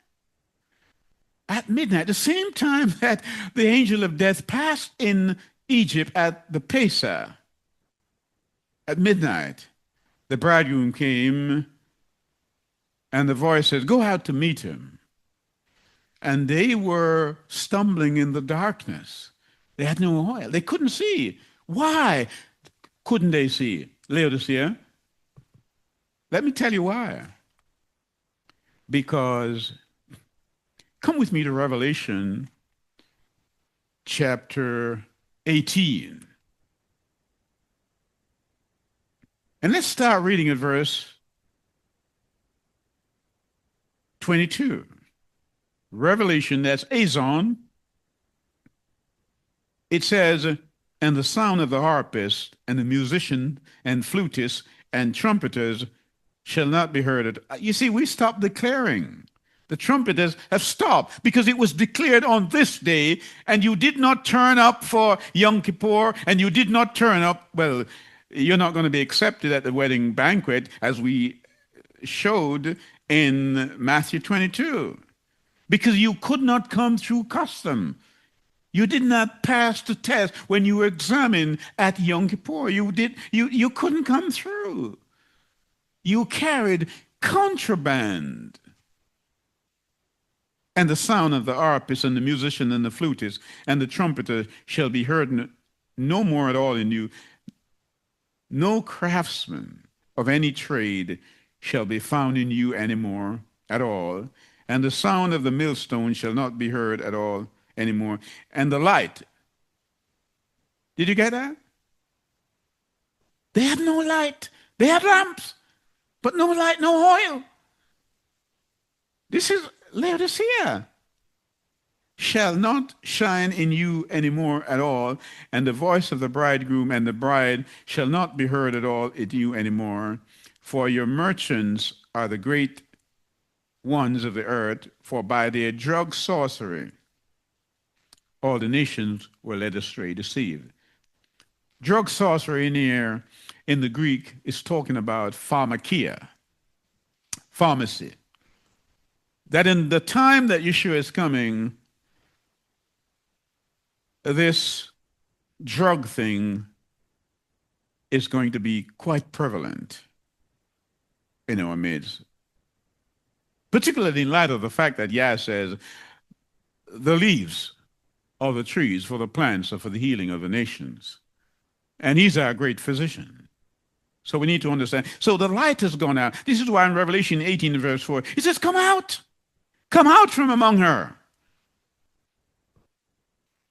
At midnight, the same time that the angel of death passed in Egypt at the Pesach, at midnight, the bridegroom came, and the voice said, "Go out to meet him." And they were stumbling in the darkness. They had no oil. They couldn't see. Why couldn't they see? Laodicea. Let me tell you why. Because come with me to Revelation chapter 18. And let's start reading at verse 22. Revelation, that's Azon. It says, and the sound of the harpist and the musician and flutist and trumpeters shall not be heard. You see, we stopped declaring. The trumpeters have stopped because it was declared on this day, and you did not turn up for Yom Kippur, and you did not turn up. Well, you're not going to be accepted at the wedding banquet, as we showed in Matthew 22, because you could not come through custom. You did not pass the test when you were examined at Yom Kippur. You couldn't come through. You carried contraband. And the sound of the harpist and the musician and the flutist and the trumpeter shall be heard no more at all in you. No craftsman of any trade shall be found in you anymore at all. And the sound of the millstone shall not be heard at all anymore. And the light. Did you get that? They had no light. They had lamps, but no light, no oil. This is Laodicea. Shall not shine in you anymore at all, and the voice of the bridegroom and the bride shall not be heard at all in you anymore. For your merchants are the great ones of the earth, for by their drug sorcery all the nations were led astray, deceived. Drug sorcery in the Greek is talking about pharmakia, pharmacy. That in the time that Yeshua is coming, this drug thing is going to be quite prevalent in our midst, particularly in light of the fact that Yah says the leaves of the trees for the plants are for the healing of the nations. And he's our great physician. So we need to understand. So the light has gone out. This is why in Revelation 18 verse 4, it says, come out from among her.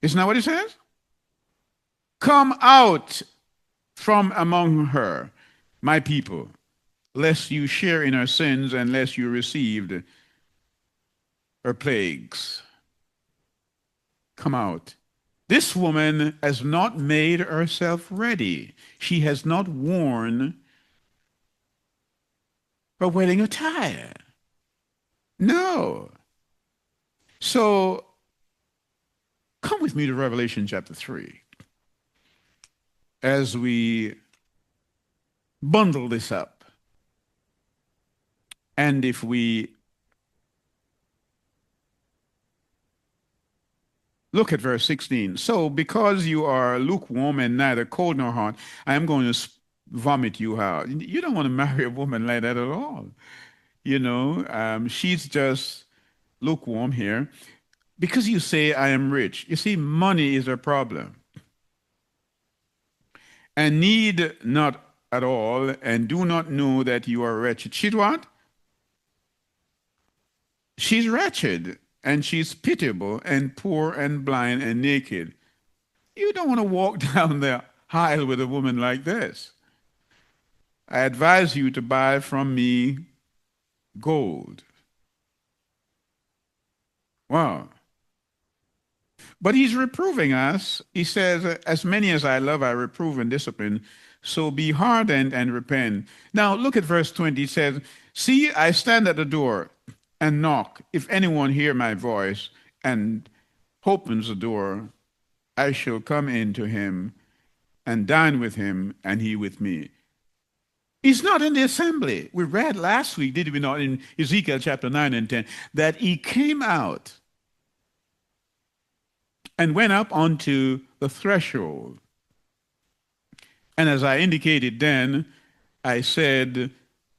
Isn't that what it says? Come out from among her, my people, lest you share in her sins and lest you received her plagues. Come out. This woman has not made herself ready. She has not worn her wedding attire. No. So come with me to Revelation chapter 3 as we bundle this up. And if we look at verse 16. So because you are lukewarm and neither cold nor hot, I am going to vomit you out. You don't want to marry a woman like that at all. You know, she's just lukewarm here. Because you say, I am rich. You see, money is her problem. And need not at all, and do not know that you are wretched. She's what? She's wretched, and she's pitiable, and poor, and blind, and naked. You don't want to walk down the aisle with a woman like this. I advise you to buy from me gold. Wow. But he's reproving us. He says, as many as I love, I reprove and discipline. So be hardened and repent. Now look at verse 20. It says, see, I stand at the door and knock. If anyone hear my voice and opens the door, I shall come in to him and dine with him and he with me. He's not in the assembly. We read last week, did we not, in Ezekiel chapter 9 and 10, that he came out and went up onto the threshold. And as I indicated then, I said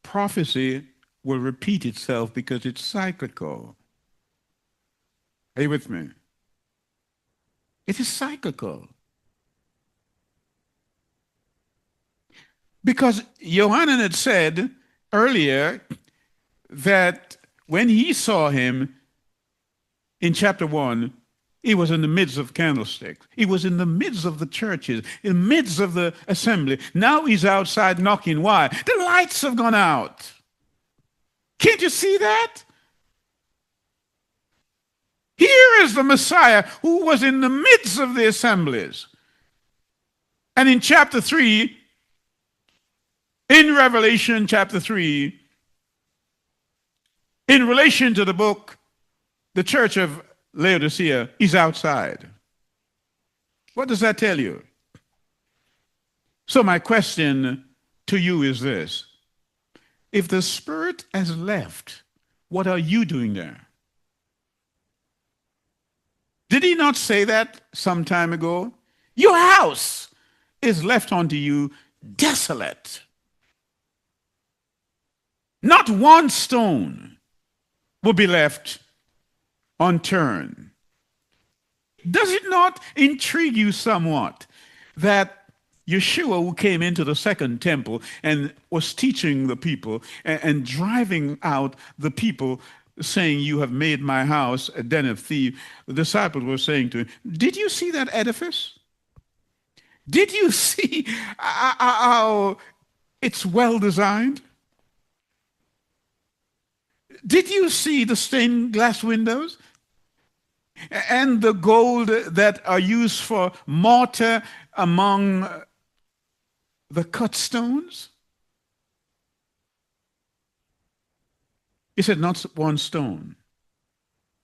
prophecy will repeat itself because it's cyclical. Are you with me? It is cyclical. Because Yohanan had said earlier that when he saw him in chapter 1, he was in the midst of candlesticks. He was in the midst of the churches, in the midst of the assembly. Now he's outside knocking. Why? The lights have gone out. Can't you see that? Here is the Messiah who was in the midst of the assemblies. And in chapter 3, in Revelation chapter 3, in relation to the book, the church of Laodicea is outside. What does that tell you? So my question to you is this. If the Spirit has left, what are you doing there? Did he not say that some time ago? Your house is left unto you desolate. Not one stone will be left unturned. Does it not intrigue you somewhat that Yeshua, who came into the second temple and was teaching the people and driving out the people, saying, "You have made my house a den of thieves," the disciples were saying to him, "Did you see that edifice? Did you see how it's well designed? Did you see the stained glass windows and the gold that are used for mortar among the cut stones?" He said, "Not one stone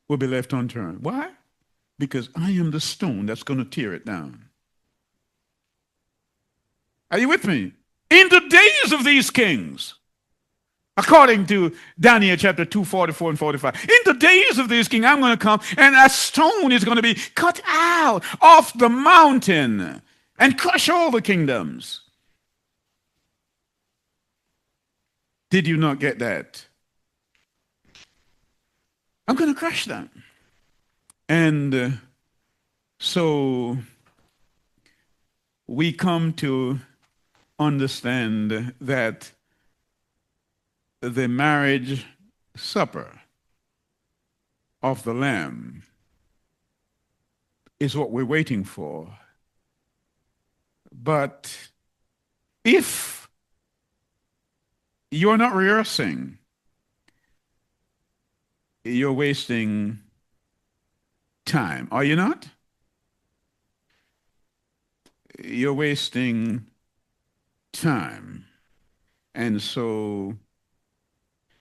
will be left unturned." Why? Because I am the stone that's going to tear it down. Are you with me? In the days of these kings, according to Daniel chapter 2, 44 and 45. In the days of this king, I'm going to come, and a stone is going to be cut out off the mountain and crush all the kingdoms. Did you not get that? I'm going to crush them. And so we come to understand that the marriage supper of the Lamb is what we're waiting for. But if you're not rehearsing, you're wasting time. Are you not? You're wasting time. And so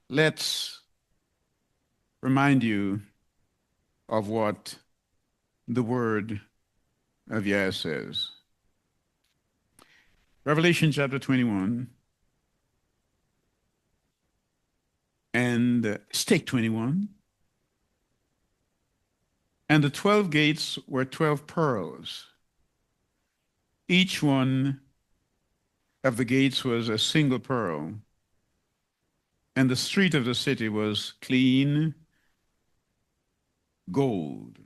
let's remind you of what the word of Yah says. Revelation chapter 21 and stake 21. And the 12 gates were 12 pearls. Each one of the gates was a single pearl. And the street of the city was clean gold,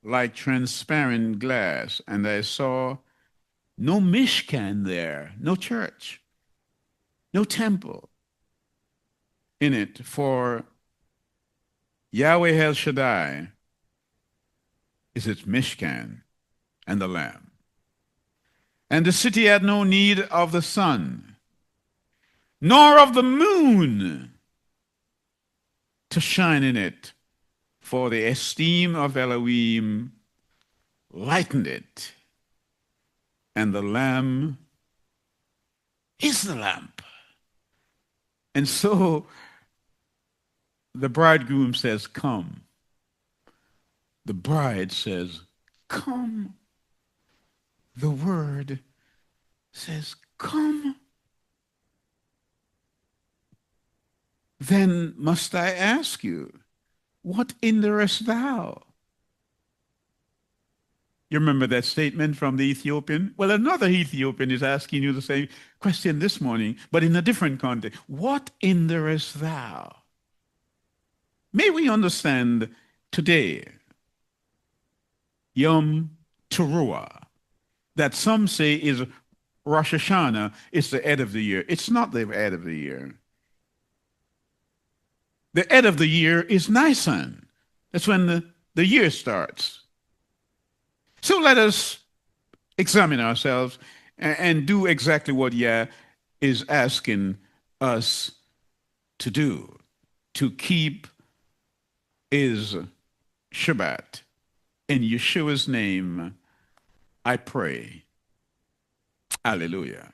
like transparent glass. And I saw no mishkan there, no church, no temple in it, for Yahweh El Shaddai is its mishkan and the Lamb. And the city had no need of the sun, nor of the moon to shine in it, for the esteem of Elohim lightened it, and the Lamb is the lamp. And so the bridegroom says, "Come." The bride says, "Come." The word says, "Come." Then must I ask you, what hinderest thou? You remember that statement from the Ethiopian? Well, another Ethiopian is asking you the same question this morning, but in a different context. What hinderest thou? May we understand today, Yom Teruah, that some say is Rosh Hashanah is the end of the year. It's not the end of the year. The end of the year is Nisan. That's when the year starts. So let us examine ourselves and do exactly what Yah is asking us to do, to keep his Shabbat. In Yeshua's name, I pray. Hallelujah.